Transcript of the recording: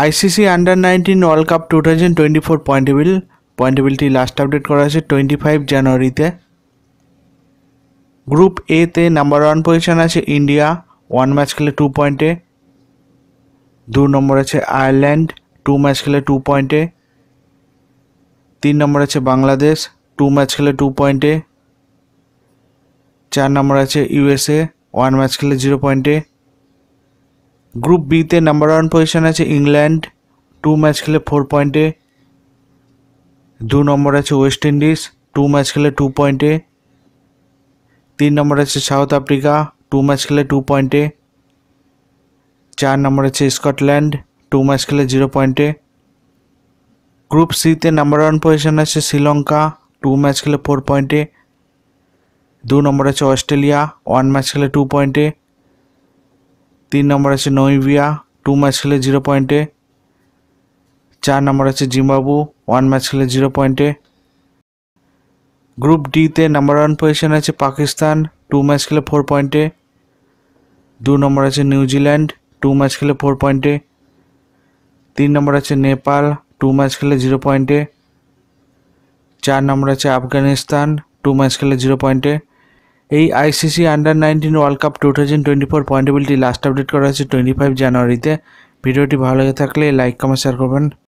ICC under nineteen world cup 2024 পয়েন্টেবিলিটি last update করা হয়েছে 25 জানুয়ারিতে। গ্রুপ এ তে নাম্বার 1 পজিশন আছে ইন্ডিয়া, 1 ম্যাচ খেলে 2 পয়েন্টে। 2 নম্বর আছে আয়ারল্যান্ড, 2 ম্যাচ খেলে 2 পয়েন্টে। 3 নম্বর আছে বাংলাদেশ, 2 ম্যাচ খেলে 2 পয়েন্টে। 4 নম্বর আছে ইউএসএ, 1 ম্যাচ খেলে 0 পয়েন্টে। গ্রুপ বি তে নাম্বার 1 পজিশন আছে ইংল্যান্ড, 2 ম্যাচ খেলে 4 পয়েন্টে। 2 নম্বর আছে ওয়েস্ট ইন্ডিজ, 2 ম্যাচ খেলে 2 পয়েন্টে। 3 নম্বর আছে সাউথ আফ্রিকা, 2 ম্যাচ খেলে 2 পয়েন্টে। 4 নম্বর আছে স্কটল্যান্ড, 2 ম্যাচ খেলে 0 পয়েন্টে। গ্রুপ সি তে নাম্বার 1 পজিশন আছে শ্রীলঙ্কা, 2 ম্যাচ খেলে 4 পয়েন্টে। 2 নম্বর আছে অস্ট্রেলিয়া, 1 ম্যাচ খেলে 2 পয়েন্টে। 3 নম্বর আছে নামিবিয়া, 2 ম্যাচ খেলে 0 পয়েন্টে। 4 নম্বর আছে জিম্বাবু, 1 ম্যাচ খেলে 0 পয়েন্টে। গ্রুপ ডি তে নাম্বার 1 পজিশন আছে পাকিস্তান, 2 ম্যাচ খেলে 4 পয়েন্টে। 2 নম্বর আছে নিউজিল্যান্ড, 2 ম্যাচ খেলে 4 পয়েন্টে। 3 নম্বর আছে নেপাল, 2 ম্যাচ খেলে 0 পয়েন্টে। 4 নম্বর আছে আফগানিস্তান, 2 ম্যাচ খেলে 0 পয়েন্টে। এই আইসিসি আন্ডার-19 ওয়ার্ল্ড কাপ 2024 পয়েন্টেবিলিটি লাস্ট আপডেট করা হয়েছে 25 জানুয়ারিতে। ভিডিওটি ভালো লেগে থাকলে লাইক কমেন্ট শেয়ার করবেন।